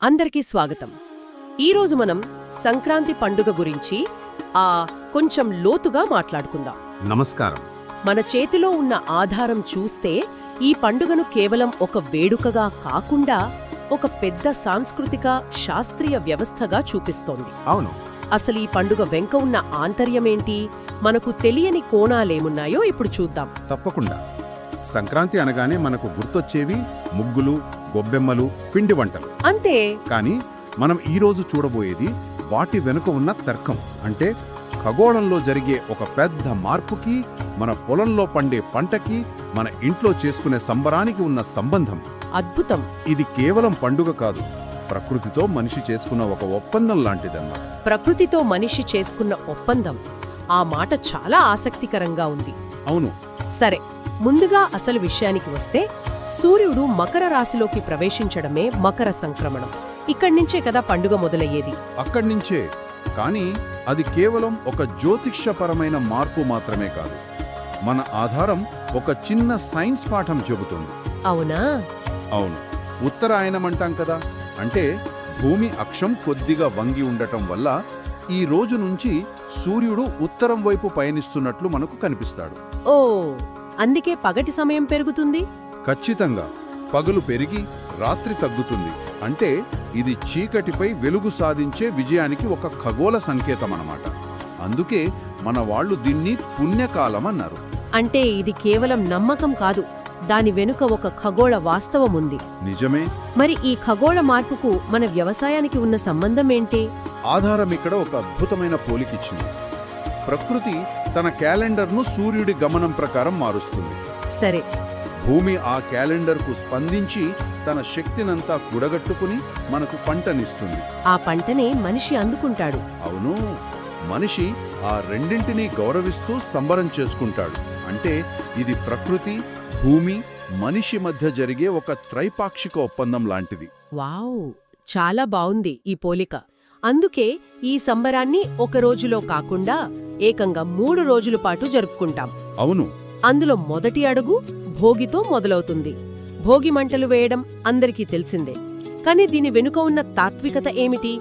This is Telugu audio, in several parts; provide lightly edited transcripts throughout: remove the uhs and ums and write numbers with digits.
అందరికీ స్వాగతం. ఈరోజు మనం సంక్రాంతి పండుగ గురించి కొంచెం లోతుగా మాట్లాడుకుందాం. నమస్కారం. మన చేతిలో ఉన్న ఆధారం చూస్తే ఈ పండుగను కేవలం ఒక వేడుకగా కాకుండా ఒక పెద్ద సాంస్కృతిక శాస్త్రీయ వ్యవస్థగా చూపిస్తోంది. అవును. అసలు ఈ పండుగ వెంక ఉన్న ఆంతర్యమేంటి, మనకు తెలియని కోణాలేమున్నాయో ఇప్పుడు చూద్దాం. తప్పకుండా. సంక్రాంతి అనగానే మనకు గుర్తొచ్చేవి ముగ్గులు, గొబ్బెమ్మలు, పిండి వంటలు అంతే. కానీ మనం ఈరోజు చూడబోయేది వాటి వెనుక ఉన్న తర్కం. అంటే ఖగోళంలో జరిగే ఒక పెద్ద మార్పుకి, మన పొలంలో పండే పంటకి, మన ఇంట్లో చేసుకునే సంబరానికి ఉన్న సంబంధం. అద్భుతం. ఇది కేవలం పండుగ కాదు, ప్రకృతితో మనిషి చేసుకున్న ఒక ఒప్పందం లాంటిదన్నమాట. ప్రకృతితో మనిషి చేసుకున్న ఒప్పందం. ఆ మాట చాలా ఆసక్తికరంగా ఉంది. అవును. సరే, ముందుగా అసలు విషయానికి వస్తే సూర్యుడు మకర రాశిలోకి ప్రవేశించడమే మకర సంక్రమణం. ఇక్కడ్నించే కదా పండుగ మొదలయ్యేది. అక్కడ్నించే. కానీ అది కేవలం ఒక జ్యోతిష్యపరమైన మార్పు మాత్రమే కాదు. మన ఆధారం ఒక చిన్న సైన్స్ పాఠం చెబుతుంది. అవునా? అవును. ఉత్తరాయణమంటాం కదా, అంటే భూమి అక్షం కొద్దిగా వంగి ఉండటం వల్ల ఈ రోజు నుంచి సూర్యుడు ఉత్తరం వైపు పయనిస్తున్నట్లు మనకు కనిపిస్తాడు. ఓ, అందుకే పగటి సమయం పెరుగుతుంది. ఖచ్చితంగా. పగలు పెరిగి రాత్రి తగ్గుతుంది. అంటే ఇది చీకటిపై వెలుగు సాధించే విజయానికి ఒక ఖగోళ సంకేతమన్నమాట. అందుకే మన వాళ్ళు దీన్ని పుణ్యకాలం అన్నారు. అంటే ఇది కేవలం నమ్మకం కాదు, దాని వెనుక ఒక ఖగోళ వాస్తవముంది. నిజమే. మరి ఈ ఖగోళ మార్పుకు మన వ్యవసాయానికి ఉన్న సంబంధమేంటి? ఆధారం ఇక్కడ ఒక అద్భుతమైన పోలికిచ్చింది. ప్రకృతి తన క్యాలెండర్ను సూర్యుడి గమనం ప్రకారం మారుస్తుంది. సరే. భూమి ఆ క్యాలెండర్కు స్పందించి తన శక్తినంతా కూడగట్టుకుని మనకు పంటనిస్తుంది. ఆ పంటనే మనిషి అందుకుంటాడు. అవును. మనిషి ఆ రెండింటినీ గౌరవిస్తూ సంబరం చేసుకుంటాడు. అంటే ఇది ప్రకృతి, భూమి, మనిషి మధ్య జరిగే ఒక త్రైపాక్షిక ఒప్పందం లాంటిది. వావ్, చాలా బావుంది ఈ పోలిక. అందుకే ఈ సంబరాన్ని ఒక రోజులో కాకుండా ఏకంగా 3 రోజుల పాటు జరుపుకుంటాం. అవును. అందులో మొదటి అడుగు భోగితో మొదలవుతుంది. భోగి మంటలు వేయడం అందరికీ తెలిసిందే. కాని దీని వెనుక ఉన్న తాత్వికత ఏమిటి?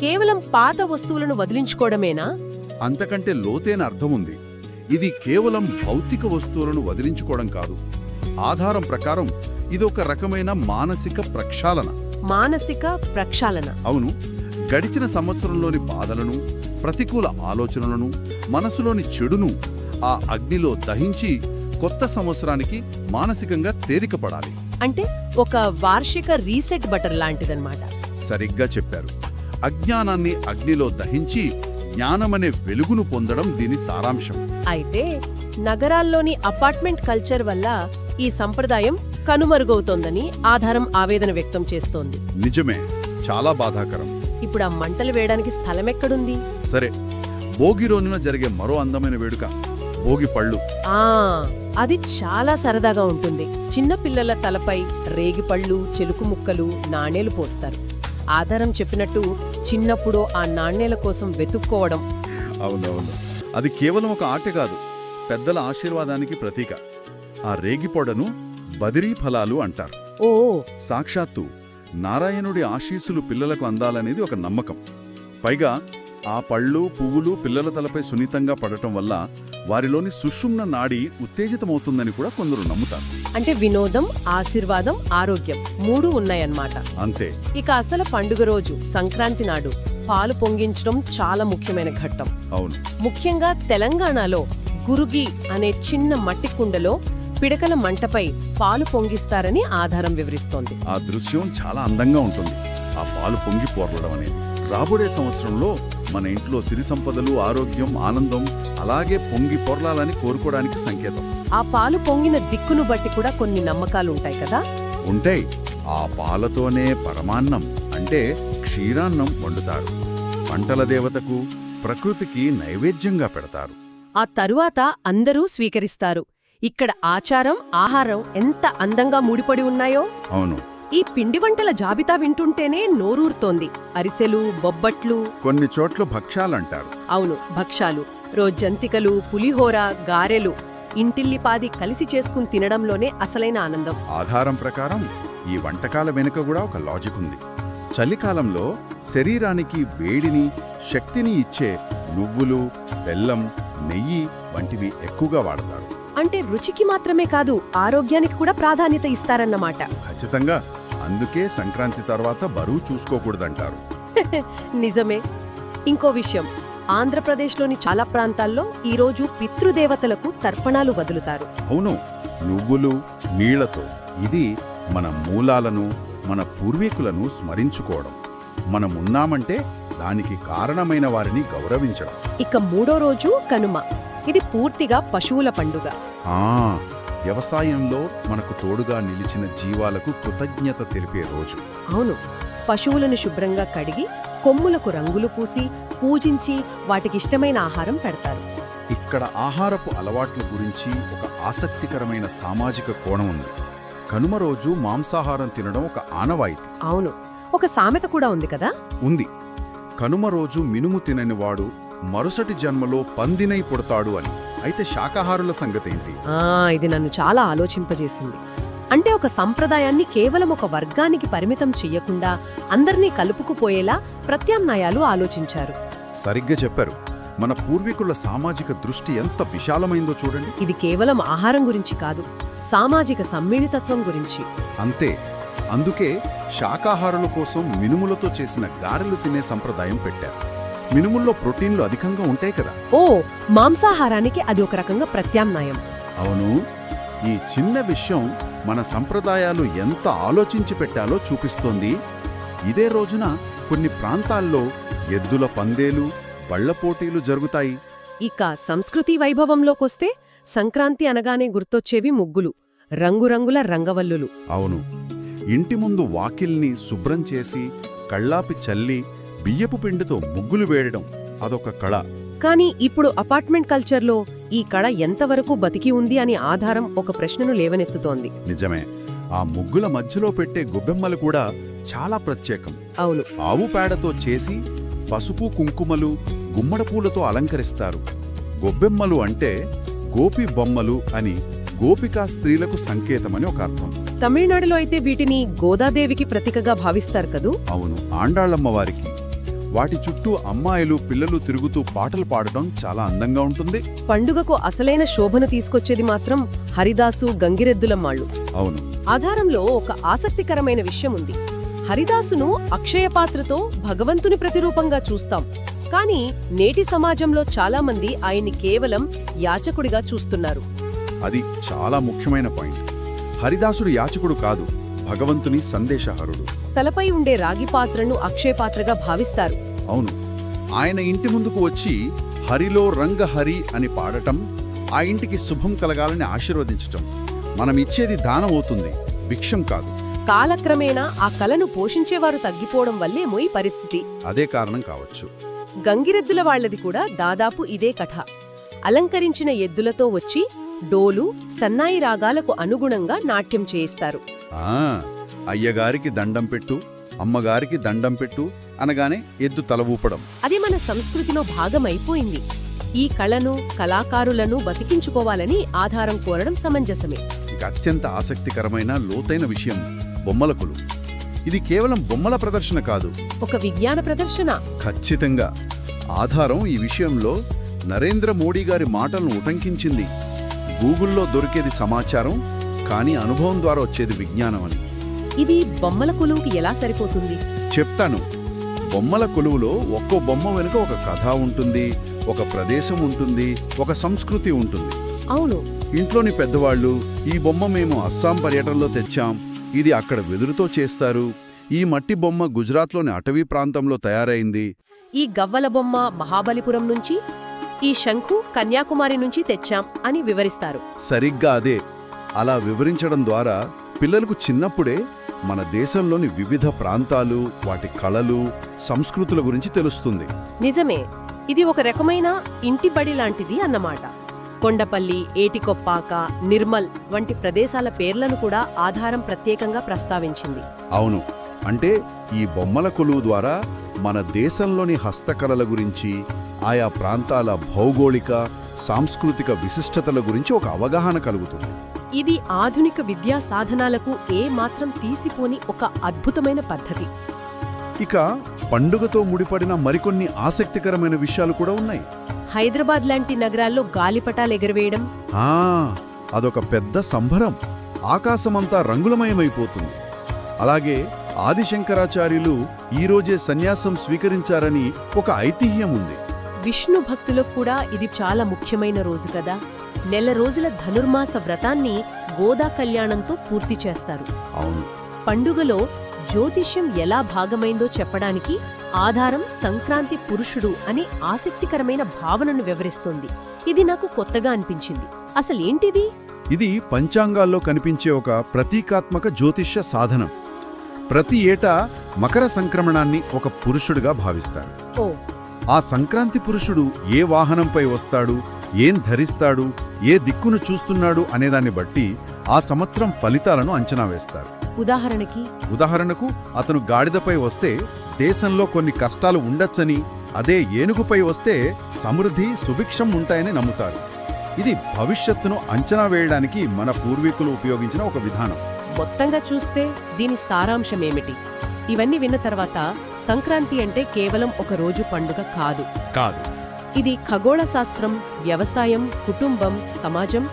కేవలం పాత వస్తువులను వదిలించుకోవడమేనా? అంతకంటే లోతైన అర్థముంది. ఇది కేవలం భౌతిక వస్తువులను వదిలించుకోవడం కాదు. ఆధారం ప్రకారం ఇదొక రకమైన మానసిక ప్రక్షాళన. మానసిక ప్రక్షాళన. అవును. గడిచిన సంవత్సరంలోని బాధలను, ప్రతికూల ఆలోచనలను, మనసులోని చెడును ఆ అగ్నిలో దహించి కొత్త సంవత్సరానికి మానసికంగా తేలికపడాలి. అంటే ఒక వార్షిక రీసెట్ బటన్ లాంటిదన్నమాట. సరిగ్గా చెప్పారు. అజ్ఞానాన్ని అగ్నిలో దహించి జ్ఞానమనే వెలుగును పొందడం దీని సారాంశం. అయితే నగరాల్లోని అపార్ట్మెంట్ కల్చర్ వల్ల ఈ సంప్రదాయం కనుమరుగవుతోందని ఆధారం ఆవేదన వ్యక్తం చేస్తోంది. నిజమే. చాలా బాధాకరం. ఇప్పుడు ఆ మంటలు వేయడానికి స్థలమెక్కడుంది? సరే, భోగి రోజున జరిగే మరో అందమైన వేడుక భోగి పళ్ళు. అది చాలా సరదాగా ఉంటుంది. చిన్న పిల్లల తలపై రేగిపళ్ళు, చెలుకు ముక్కలు, నాణేలు పోస్తారు. ఆధారం చెప్పినట్టు చిన్నప్పుడు ఆ నాణేల కోసం వెతుక్కోవడం. అవునవును. అది కేవలం ఒక ఆట కాదు, పెద్దల ఆశీర్వాదానికి ప్రతీక. ఆ రేగిపొడను బదిరీ ఫలాలు అంటారు. ఓ, సాక్షాత్తు నారాయణుడి ఆశీస్సులు పిల్లలకు అందాలనేది ఒక నమ్మకం. పైగా ఆ పళ్ళు, పువ్వులు పిల్లల తలపై సున్నితంగా పడటం వల్ల వారిలోని సుషుమ్న నాడి ఉత్తేజితమవుతుందని కూడా కొందరు నమ్ముతారు. అంటే వినోదం, ఆశీర్వాదం, ఆరోగ్యం 3 ఉన్నాయన్నమాట. అంతే. ఇక అసలు పండుగ రోజు సంక్రాంతి నాడు పాలు పొంగించడం చాలా ముఖ్యమైన ఘట్టం. అవును. ముఖ్యంగా తెలంగాణలో గురుగి అనే చిన్న మట్టి కుండలో పిడకల మంటపై పాలు పొంగిస్తారని ఆధారం వివరిస్తోంది. ఆ దృశ్యం చాలా అందంగా ఉంటుంది. ఆ పాలు పొంగి పొర్లడం అనేది రాబోయే సంవత్సరంలో మన ఇంట్లో సిరి సంపదలు, ఆరోగ్యం, ఆనందం అలాగే పొంగి పొర్లాలని కోరుకోవడానికి సంకేతం. ఆ పాలు పొంగిన దిక్కును బట్టి కూడా కొన్ని నమ్మకాలుంటాయి కదా? ఉంటాయి. ఆ పాలతోనే పరమాన్నం అంటే క్షీరాన్నం వండుతారు. పంటల దేవతకు, ప్రకృతికి నైవేద్యంగా పెడతారు. ఆ తరువాత అందరూ స్వీకరిస్తారు. ఇక్కడ ఆచారం, ఆహారం ఎంత అందంగా ముడిపడి ఉన్నాయో. అవును. ఈ పిండి వంటల జాబితా వింటుంటేనే నోరూరుతోంది. అరిసెలు, బొబ్బట్లు, కొన్ని చోట్ల భక్ష్యాలంటారు. అవును, భక్షాలు, రోజంతికలు, పులిహోర, గారెలు, ఇంటిల్లిపాది కలిసి చేసుకుని తినడంలోనే అసలైన ఆనందం. ఆధారం ప్రకారం ఈ వంటకాల వెనుక కూడా ఒక లాజిక్ ఉంది. చలికాలంలో శరీరానికి వేడిని శక్తిని ఇచ్చే నువ్వులు బెల్లం నెయ్యి వంటివి ఎక్కువగా వాడతారు. అంటే రుచికి మాత్రమే కాదు, ఆరోగ్యానికి కూడా ప్రాధాన్యత ఇస్తారన్నమాట. ఖచ్చితంగా. అందుకే సంక్రాంతి తర్వాత బరువు చూసుకోకూడదంటారు. నిజమే. ఇంకో విషయం, ఆంధ్రప్రదేశ్లోని చాలా ప్రాంతాల్లో ఈరోజు పితృదేవతలకు తర్పణాలు వదులుతారు. అవును, నువ్వులు నీళ్లతో. ఇది మన మూలాలను మన పూర్వీకులను స్మరించుకోవడం. మనమున్నామంటే దానికి కారణమైన వారిని గౌరవించడం. ఇక మూడో రోజు కనుమ. ఇది పూర్తిగా పశువుల పండుగ. వ్యవసాయంలో మనకు తోడుగా నిలిచిన జీవాలకు కృతజ్ఞత తెలిపే రోజు. అవును, పశువులను శుభ్రంగా కడిగి కొమ్ములకు రంగులు పూసి పూజించి వాటికిష్టమైన ఆహారం పెడతారు. ఇక్కడ ఆహారపు అలవాట్ల గురించి ఒక ఆసక్తికరమైన సామాజిక కోణం ఉంది. కనుమ రోజు మాంసాహారం తినడం ఒక ఆనవాయితీ. అవును, ఒక సామెత కూడా ఉంది కదా. ఉంది. కనుమ రోజు మినుము తిననివాడు మరుసటి జన్మలో పందినై పుడతాడు అని. అయితే శాకాహారుల సంగతేంటి? ఇది నన్ను చాలా ఆలోచింపజేసింది. అంటే ఒక సంప్రదాయాన్ని కేవలం ఒక వర్గానికి పరిమితం చెయ్యకుండా అందర్నీ కలుపుకుపోయేలా ప్రత్యామ్నాయాలు ఆలోచించారు. సరిగ్గా చెప్పారు. మన పూర్వీకుల సామాజిక దృష్టి ఎంత విశాలమైందో చూడండి. ఇది కేవలం ఆహారం గురించి కాదు, సామాజిక సమ్మిళితత్వం గురించి. అంతే. అందుకే శాకాహారుల కోసం మినుములతో చేసిన గారెలు తినే సంప్రదాయం పెట్టారు. మినుముల్లో ప్రోటీన్లు అధికంగా ఉంటాయి కదా. మాంసాహారానికి అది ఒక రకంగా ప్రత్యామ్నాయం. అవును. ఈ చిన్న విషయం మన సంప్రదాయాలు ఎంత ఆలోచించి పెట్టాలో చూపిస్తోంది. ఇదే రోజున కొన్ని ప్రాంతాల్లో ఎద్దుల పందేలు బళ్ల పోటీలు జరుగుతాయి. ఇక సంస్కృతి వైభవంలోకొస్తే సంక్రాంతి అనగానే గుర్తొచ్చేవి ముగ్గులు, రంగురంగుల రంగవల్లులు. అవును. ఇంటి ముందు వాకిల్ని శుభ్రం చేసి కళ్ళాపి చల్లి బియ్యపు పిండితో ముగ్గులు వేయడం అదొక కళ. కానీ ఇప్పుడు అపార్ట్మెంట్ కల్చర్లో ఈ కళ ఎంతవరకు బతికి ఉంది అని ఆధారం ఒక ప్రశ్నను లేవనెత్తుతోంది. నిజమే. ఆ ముగ్గుల మధ్యలో పెట్టే గొబ్బెమ్మలు కూడా చాలా ప్రత్యేకం. అవును. ఆవు పేడతో చేసి పసుపు కుంకుమలు గుమ్మడ పూలతో అలంకరిస్తారు. గొబ్బెమ్మలు అంటే గోపి బొమ్మలు అని గోపికా స్త్రీలకు సంకేతమని ఒక అర్థం. తమిళనాడులో అయితే వీటిని గోదాదేవికి ప్రతీకగా భావిస్తారు కదూ. అవును, ఆండాళ్ళమ్మవారికి. వాటి చుట్టూ అమ్మాయిలు పిల్లలు తిరుగుతూ పాటలు పాడటం చాలా అందంగా ఉంటుంది. పండుగకు అసలైన శోభను తీసుకొచ్చేది మాత్రం హరిదాసు గంగిరెద్దులమ్మాళ్ళు. అవును. ఆధారంలో ఒక ఆసక్తికరమైన విషయం ఉంది. హరిదాసును అక్షయపాత్రతో భగవంతుని ప్రతిరూపంగా చూస్తాం. కానీ నేటి సమాజంలో చాలామంది ఆయన్ని కేవలం యాచకుడిగా చూస్తున్నారు. అది చాలా ముఖ్యమైన పాయింట్. హరిదాసుడు యాచకుడు కాదు, భగవంతుని సందేశహరుడు. తలపై ఉండే రాగి పాత్రను అక్షయపాత్రగా భావిస్తారు. అవును. ఆయన ఇంటి ముందుకు వచ్చి హరిలో రంగ హరి అని పాడటం, ఆ ఇంటికి శుభం కలగాలని ఆశీర్వదించటం. మనమిచ్చేది దానం అవుతుంది, భిక్షం కాదు. కాలక్రమేణా ఆ కళను పోషించేవారు తగ్గిపోవడం వల్లేమో ఈ పరిస్థితి. అదే కారణం కావచ్చు. గంగిరెద్దుల వాళ్లది కూడా దాదాపు ఇదే కథ. అలంకరించిన ఎద్దులతో వచ్చి డోలు సన్నాయి రాగాలకు అనుగుణంగా నాట్యం చేయిస్తారు. అయ్యగారికి దండం పెట్టు, అమ్మగారికి దండం పెట్టు అనగానే ఎద్దు తల ఊపడం. అది మన సంస్కృతిలో భాగమైపోయింది. ఈ కళను కళాకారులను బతికించుకోవాలని ఆధారం కోరడం సమంజసమే. ఇక అత్యంత ఆసక్తికరమైన లోతైన విషయం బొమ్మల కొలువు. ఇది కేవలం బొమ్మల ప్రదర్శన కాదు, ఒక విజ్ఞాన ప్రదర్శన. ఖచ్చితంగా. ఆధారం ఈ విషయంలో నరేంద్ర మోడీ గారి మాటలను ఉటంకించింది. గూగుల్లో దొరికేది సమాచారం, కానీ అనుభవం ద్వారా వచ్చేది విజ్ఞానం అని. ఇది బొమ్మల కొలువుకి ఎలా సరిపోతుంది చెప్తాను. బొమ్మల కొలువులో ఒక్కో బొమ్మ వెనుక ఒక కథ ఉంటుంది, ఒక ప్రదేశం ఉంటుంది, ఒక సంస్కృతి ఉంటుంది. అవును. ఇంట్లోని పెద్దవాళ్లు, ఈ బొమ్మ మేము అస్సాం పర్యటనలో తెచ్చాం, ఇది అక్కడ వెదురుతో చేస్తారు, ఈ మట్టి బొమ్మ గుజరాత్లోని అటవీ ప్రాంతంలో తయారైంది, ఈ గవ్వల బొమ్మ మహాబలిపురం నుంచి, ఈ శంఖు కన్యాకుమారి నుంచి తెచ్చాం అని వివరిస్తారు. సరిగ్గా అదే. అలా వివరించడం ద్వారా పిల్లలకు చిన్నప్పుడే మన దేశంలోని వివిధ ప్రాంతాలు, వాటి కళలు, సంస్కృతుల గురించి తెలుస్తుంది. నిజమే. ఇది ఒక రకమైన ఇంటిబడి లాంటిది అన్నమాట. కొండపల్లి, ఏటికొప్పాక, నిర్మల్ వంటి ప్రదేశాల పేర్లను కూడా ఆధారం ప్రత్యేకంగా ప్రస్తావించింది. అవును. అంటే ఈ బొమ్మల కొలువు ద్వారా మన దేశంలోని హస్తకళల గురించి, ఆయా ప్రాంతాల భౌగోళిక, సాంస్కృతిక విశిష్టతల గురించి ఒక అవగాహన కలుగుతుంది. ఇది ఆధునిక విద్యా సాధనాలకు ఏ మాత్రం తీసిపోని ఒక అద్భుతమైన పద్ధతి. ఇక పండుగతో ముడిపడిన మరికొన్ని ఆసక్తికరమైన విషయాలు కూడా ఉన్నాయి. హైదరాబాద్ లాంటి నగరాల్లో గాలిపటాలు ఎగరవేయడం, అదొక పెద్ద సంబరం. ఆకాశమంతా రంగులమయమైపోతుంది. అలాగే ఆదిశంకరాచార్యులు ఈరోజే సన్యాసం స్వీకరించారని ఒక ఐతిహ్యం ఉంది. విష్ణు భక్తులకు కూడా ఇది చాలా ముఖ్యమైన రోజు కదా. నెల రోజుల ధనుర్మాస వ్రతాన్ని గోదా కళ్యాణంతో పూర్తి చేస్తారు. అవును. పండుగలో జ్యోతిష్యం ఎలా భాగమైందో చెప్పడానికి ఆధారం సంక్రాంతి పురుషుడు అనే ఆసక్తికరమైన భావనను వివరిస్తోంది. ఇది నాకు కొత్తగా అనిపించింది. అసలేంటిది? ఇది పంచాంగాల్లో కనిపించే ఒక ప్రతీకాత్మక జ్యోతిష్య సాధనం. ప్రతి ఏటా మకర సంక్రమణాన్ని ఒక పురుషుడుగా భావిస్తారు. ఓ, ఆ సంక్రాంతి పురుషుడు ఏ వాహనంపై వస్తాడు, ఏం ధరిస్తాడు, ఏ దిక్కును చూస్తున్నాడు అనేదాన్ని బట్టి ఆ సంవత్సరం ఫలితాలను అంచనా వేస్తారు. ఉదాహరణకు అతను గాడిదపై వస్తే దేశంలో కొన్ని కష్టాలు ఉండొచ్చని, అదే ఏనుగుపై వస్తే సమృద్ధి సుభిక్షం ఉంటాయని నమ్ముతారు. ఇది భవిష్యత్తును అంచనా వేయడానికి మన పూర్వీకులు ఉపయోగించిన ఒక విధానం. మొత్తంగా చూస్తే దీని సారాంశమేమిటి? ఇవన్నీ విన్న తర్వాత సంక్రాంతి అంటే కేవలం ఒక రోజు పండుగ కాదు. ఇది ఖగోళ శాస్త్రం, వ్యవసాయం, కుటుంబం, సమాజం,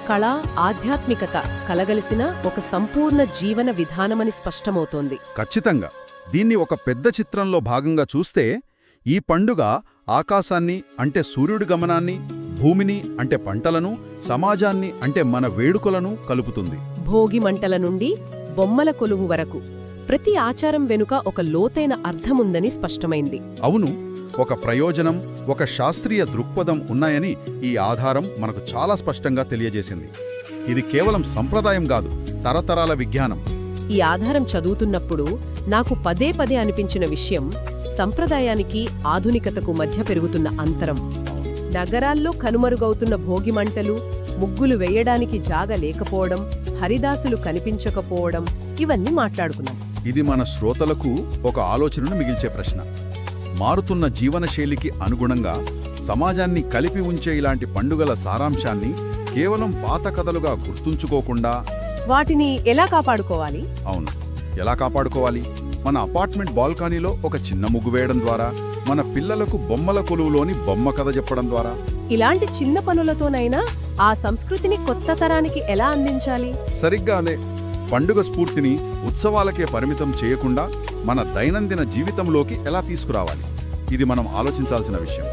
కళ, ఆధ్యాత్మికత కలగలిసిన ఒక సంపూర్ణ జీవన విధానమని స్పష్టమవుతోంది. ఖచ్చితంగా. దీన్ని ఒక పెద్ద చిత్రంలో భాగంగా చూస్తే ఈ పండుగ ఆకాశాన్ని అంటే సూర్యుడి గమనాన్ని, భూమిని అంటే పంటలను, సమాజాన్ని అంటే మన వేడుకలను కలుపుతుంది. భోగి మంటల నుండి బొమ్మల కొలువు వరకు ప్రతి ఆచారం వెనుక ఒక లోతైన అర్థముందని స్పష్టమైంది. అవును, ఒక ప్రయోజనం, ఒక శాస్త్రీయ దృక్పథం ఉన్నాయని ఈ ఆధారం మనకు చాలా స్పష్టంగా తెలియజేసింది. ఇది కేవలం సంప్రదాయం కాదు, తరతరాల విజ్ఞానం. ఈ ఆధారం చదువుతున్నప్పుడు నాకు పదే పదే అనిపించిన విషయం సంప్రదాయానికి ఆధునికతకు మధ్య పెరుగుతున్న అంతరం. నగరాల్లో కనుమరుగవుతున్న భోగిమంటలు, ముగ్గులు వేయడానికి జాగ లేకపోవడం, హరిదాసులు కనిపించకపోవడం, ఇవన్నీ మాట్లాడుకున్నాం. ఇది మన శ్రోతలకు ఒక ఆలోచనను మిగిల్చే ప్రశ్న. మారుతున్న జీవనశైలికి అనుగుణంగా సమాజాన్ని కలిపి ఉంచే ఇలాంటి పండుగల సారాంశాన్ని కేవలం పాత కథలుగా గుర్తుంచుకోకుండా వాటిని ఎలా కాపాడుకోవాలి? అవును, ఎలా కాపాడుకోవాలి? మన అపార్ట్మెంట్ బాల్కనీలో ఒక చిన్న ముగ్గు వేయడం ద్వారా, మన పిల్లలకు బొమ్మల కొలువులోని బొమ్మ కథ చెప్పడం ద్వారా, ఇలాంటి చిన్న పనులతోనైనా ఆ సంస్కృతిని కొత్త తరానికి ఎలా అందించాలి? సరిగ్గానే పండుగ స్ఫూర్తిని ఉత్సవాలకే పరిమితం చేయకుండా మన దైనందిన జీవితంలోకి ఎలా తీసుకురావాలి? ఇది మనం ఆలోచించాల్సిన విషయం.